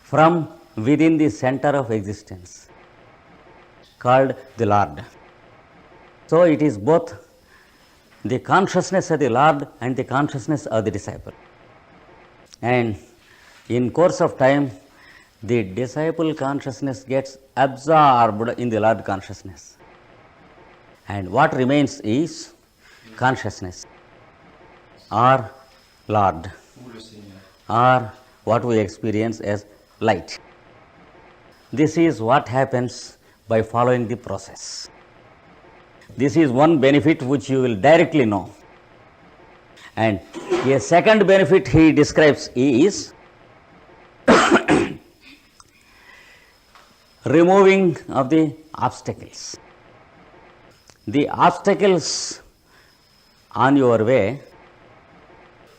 from within the center of existence called the Lord. So it is both the consciousness of the Lord and the consciousness of the disciple. And in course of time, the disciple consciousness gets absorbed in the Lord consciousness. And what remains is consciousness or Lord or what we experience as light. This is what happens by following the process. This is one benefit which you will directly know. And a second benefit he describes is removing of the obstacles. The obstacles on your way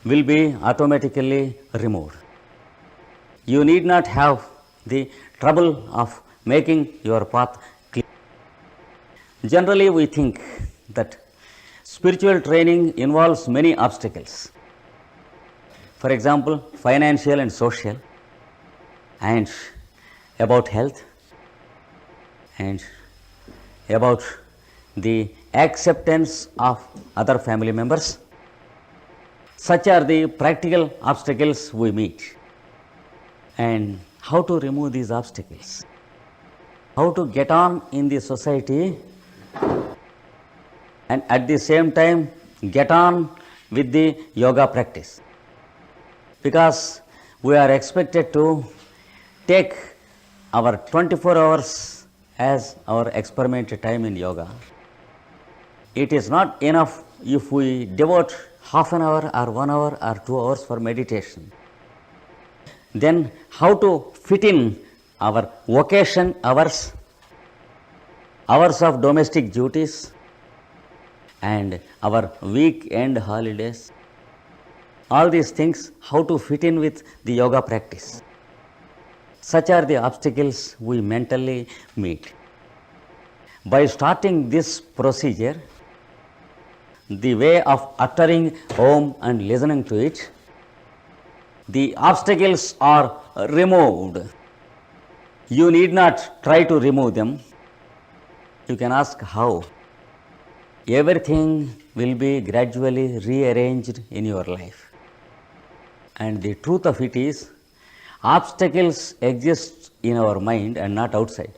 will be automatically removed. You need not have the trouble of making your path clear. Generally, we think that spiritual training involves many obstacles. For example, financial and social, and about health, and about the acceptance of other family members. Such are the practical obstacles we meet. And how to remove these obstacles? How to get on in the society and at the same time get on with the yoga practice? Because we are expected to take our 24 hours as our experimental time in yoga. It is not enough if we devote half an hour or 1 hour or 2 hours for meditation. Then how to fit in our vacation hours, hours of domestic duties, and our weekend holidays? All these things, how to fit in with the yoga practice. Such are the obstacles we mentally meet. By starting this procedure, the way of uttering Om and listening to it, the obstacles are removed. You need not try to remove them. You can ask how. Everything will be gradually rearranged in your life. And the truth of it is, obstacles exist in our mind and not outside.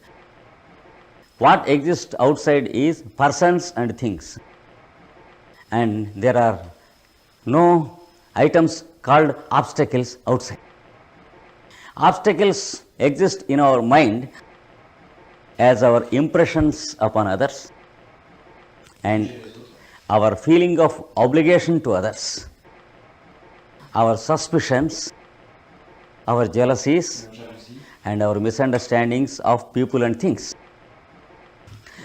What exists outside is persons and things. And there are no items called obstacles outside. Obstacles exist in our mind as our impressions upon others and our feeling of obligation to others, our suspicions, our jealousies, and our misunderstandings of people and things.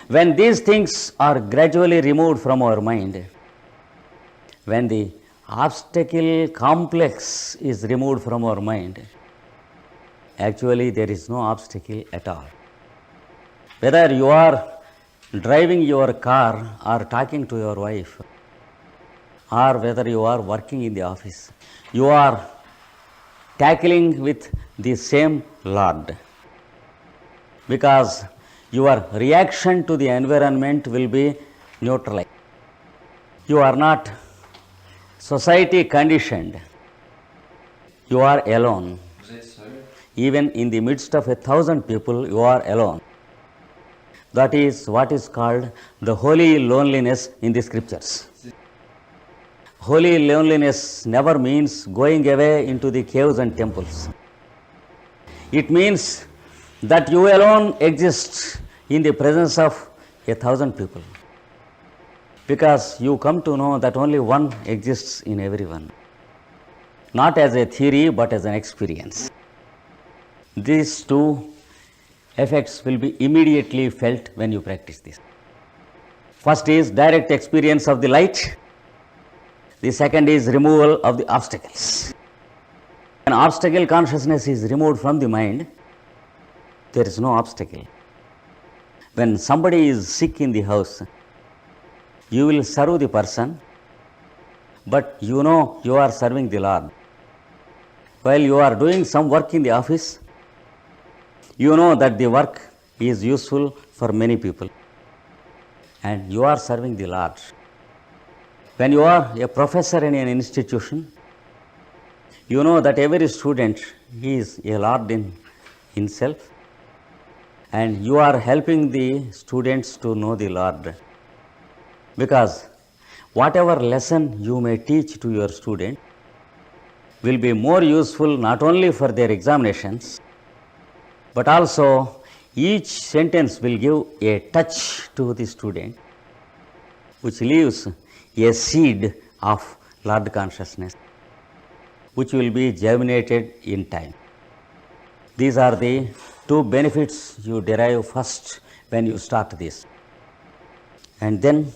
When these things are gradually removed from our mind, when the obstacle complex is removed from our mind, actually there is no obstacle at all. Whether you are driving your car or talking to your wife, or whether you are working in the office, you are tackling with the same Lord. Because your reaction to the environment will be neutralized. You are not society conditioned. You are alone. Even in the midst of 1,000 people, you are alone. That is what is called the holy loneliness in the scriptures. Holy loneliness never means going away into the caves and temples. It means that you alone exist in the presence of 1,000 people. Because you come to know that only one exists in everyone. Not as a theory, but as an experience. These two effects will be immediately felt when you practice this. First is direct experience of the light. The second is removal of the obstacles. When obstacle consciousness is removed from the mind, there is no obstacle. When somebody is sick in the house, you will serve the person, but you know you are serving the Lord. While you are doing some work in the office, You know that the work is useful for many people and you are serving the Lord. When you are a professor in an institution, you know that every student is a Lord in himself and you are helping the students to know the Lord. Because whatever lesson you may teach to your student will be more useful not only for their examinations, but also each sentence will give a touch to the student, which leaves a seed of Lord consciousness, which will be germinated in time. These are the two benefits you derive first when you start this. And then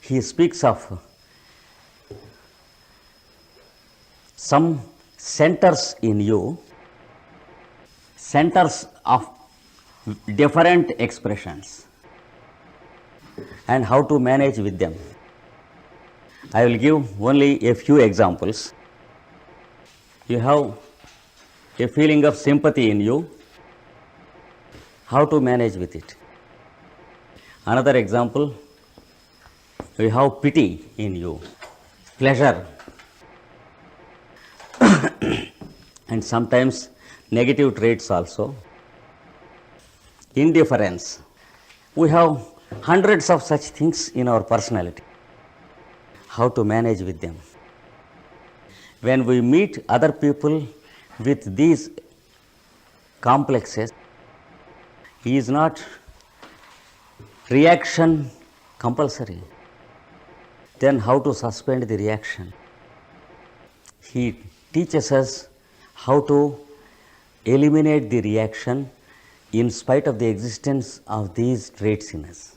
he speaks of some centers in you, centers of different expressions, and how to manage with them. I will give only a few examples. You have a feeling of sympathy in you, how to manage with it. Another example, you have pity in you, pleasure, and sometimes negative traits also. Indifference. We have hundreds of such things in our personality. How to manage with them. When we meet other people with these complexes, is not reaction compulsory. Then how to suspend the reaction? He teaches us how to eliminate the reaction in spite of the existence of these traits in us.